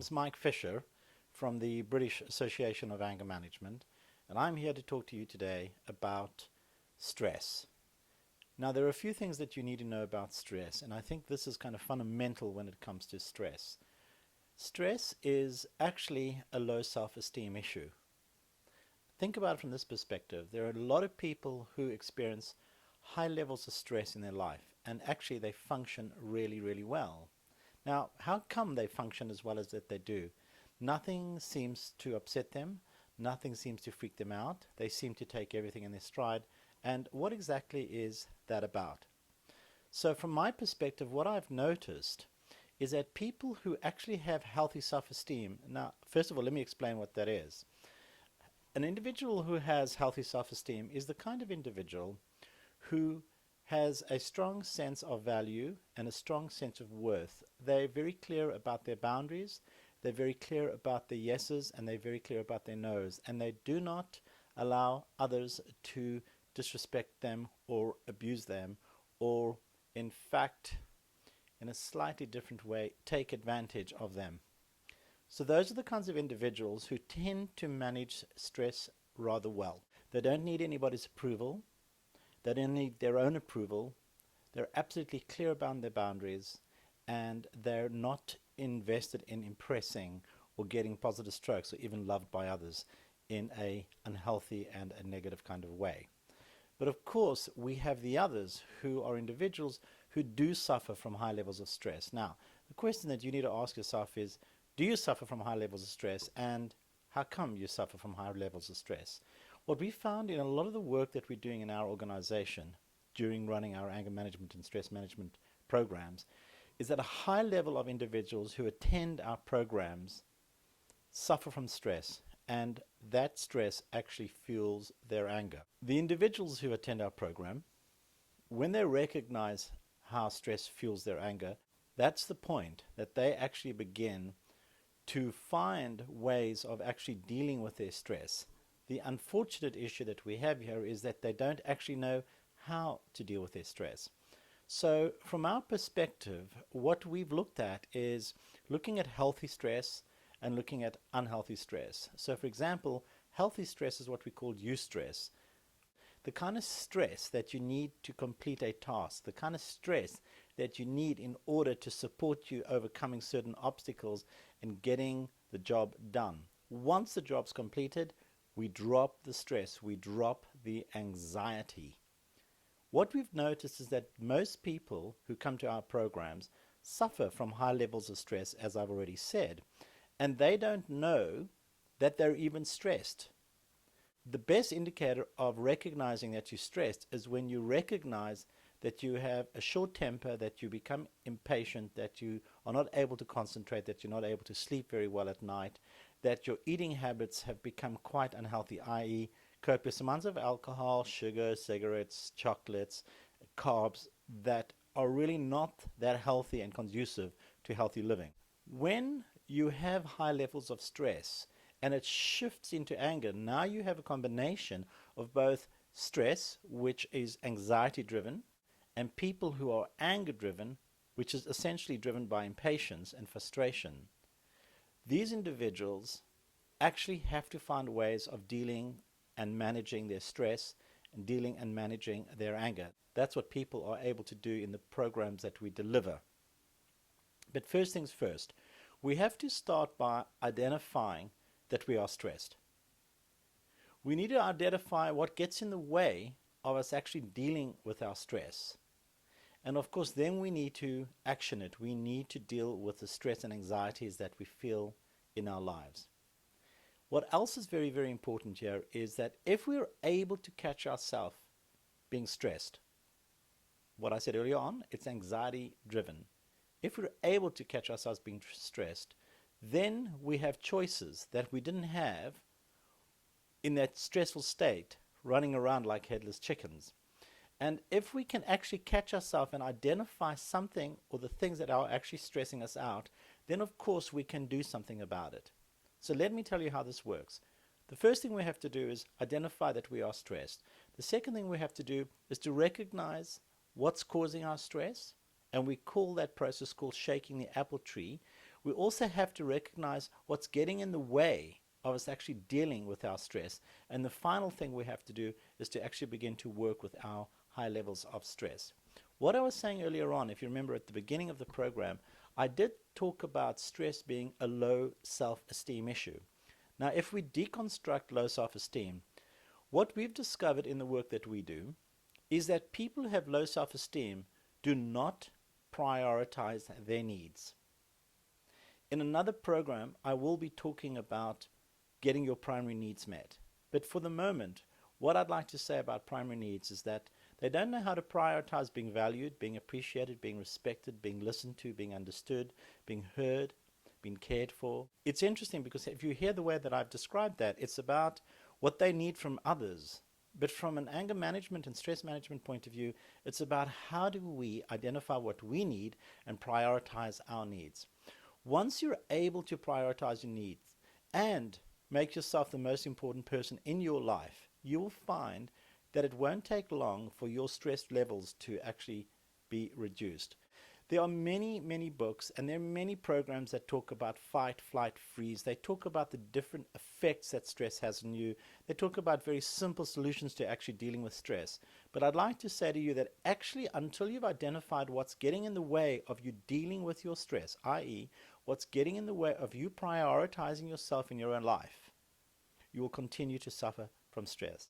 name's Mike Fisher from the British Association of Anger Management, and I'm here to talk to you today about stress. Now, there are a few things that you need to know about stress, and I think this is kind of fundamental when it comes to stress. Stress is actually a low self-esteem issue. Think about it from this perspective. There are a lot of people who experience high levels of stress in their life, and actually they function really, really well. Now, how come they function as well as that they do? Nothing seems to upset them. Nothing seems to freak them out. They seem to take everything in their stride. And what exactly is that about? So from my perspective, what I've noticed is that people who actually have healthy self-esteem, now, first of all, let me explain what that is. An individual who has healthy self-esteem is the kind of individual who has a strong sense of value and a strong sense of worth. They're very clear about their boundaries, they're very clear about their yeses, and they're very clear about their nos, and they do not allow others to disrespect them or abuse them, or in fact, in a slightly different way, take advantage of them. So those are the kinds of individuals who tend to manage stress rather well. They don't need anybody's approval. They don't need their own approval. They're absolutely clear about their boundaries, and they're not invested in impressing or getting positive strokes or even loved by others in an unhealthy and a negative kind of way. But of course, we have the others who are individuals who do suffer from high levels of stress. Now, the question that you need to ask yourself is, do you suffer from high levels of stress, and how come you suffer from high levels of stress? What we found in a lot of the work that we're doing in our organization during running our anger management and stress management programs is that a high level of individuals who attend our programs suffer from stress, and that stress actually fuels their anger. The individuals who attend our program, when they recognize how stress fuels their anger, that's the point that they actually begin to find ways of actually dealing with their stress. The unfortunate issue that we have here is that they don't actually know how to deal with their stress. So from our perspective, what we've looked at is looking at healthy stress and looking at unhealthy stress. So for example, healthy stress is what we call eustress. The kind of stress that you need to complete a task, the kind of stress that you need in order to support you overcoming certain obstacles and getting the job done. Once the job's completed, we drop the stress, we drop the anxiety. What we've noticed is that most people who come to our programs suffer from high levels of stress, as I've already said, and they don't know that they're even stressed. The best indicator of recognizing that you're stressed is when you recognize that you have a short temper, that you become impatient, that you are not able to concentrate, that you're not able to sleep very well at night, that your eating habits have become quite unhealthy, i.e. copious amounts of alcohol, sugar, cigarettes, chocolates, carbs that are really not that healthy and conducive to healthy living. When you have high levels of stress and it shifts into anger, now you have a combination of both stress, which is anxiety driven, and people who are anger driven, which is essentially driven by impatience and frustration. These individuals actually have to find ways of dealing and managing their stress and dealing and managing their anger. That's what people are able to do in the programs that we deliver. But first things first, we have to start by identifying that we are stressed. We need to identify what gets in the way of us actually dealing with our stress. And of course, then we need to action it. We need to deal with the stress and anxieties that we feel in our lives. What else is very, very important here is that if we're able to catch ourselves being stressed, what I said earlier on, it's anxiety driven. If we're able to catch ourselves being stressed, then we have choices that we didn't have in that stressful state, running around like headless chickens. And if we can actually catch ourselves and identify something or the things that are actually stressing us out, then of course we can do something about it. So let me tell you how this works. The first thing we have to do is identify that we are stressed. The second thing we have to do is to recognize what's causing our stress, and we call that process called shaking the apple tree, we also have to recognize what's getting in the way of us actually dealing with our stress. And the final thing we have to do is to actually begin to work with our high levels of stress. What I was saying earlier on, if you remember at the beginning of the program, I did talk about stress being a low self-esteem issue. Now, if we deconstruct low self-esteem, what we've discovered in the work that we do is that people who have low self-esteem do not prioritize their needs. In another program, I will be talking about getting your primary needs met. But for the moment, what I'd like to say about primary needs is that they don't know how to prioritize being valued, being appreciated, being respected, being listened to, being understood, being heard, being cared for. It's interesting because if you hear the way that I've described that, it's about what they need from others. But from an anger management and stress management point of view, it's about how do we identify what we need and prioritize our needs. Once you're able to prioritize your needs and make yourself the most important person in your life, you will find that it won't take long for your stress levels to actually be reduced. There are many, many books and there are many programs that talk about fight, flight, freeze. They talk about the different effects that stress has on you. They talk about very simple solutions to actually dealing with stress. But I'd like to say to you that actually until you've identified what's getting in the way of you dealing with your stress, i.e. what's getting in the way of you prioritizing yourself in your own life, you will continue to suffer from stress.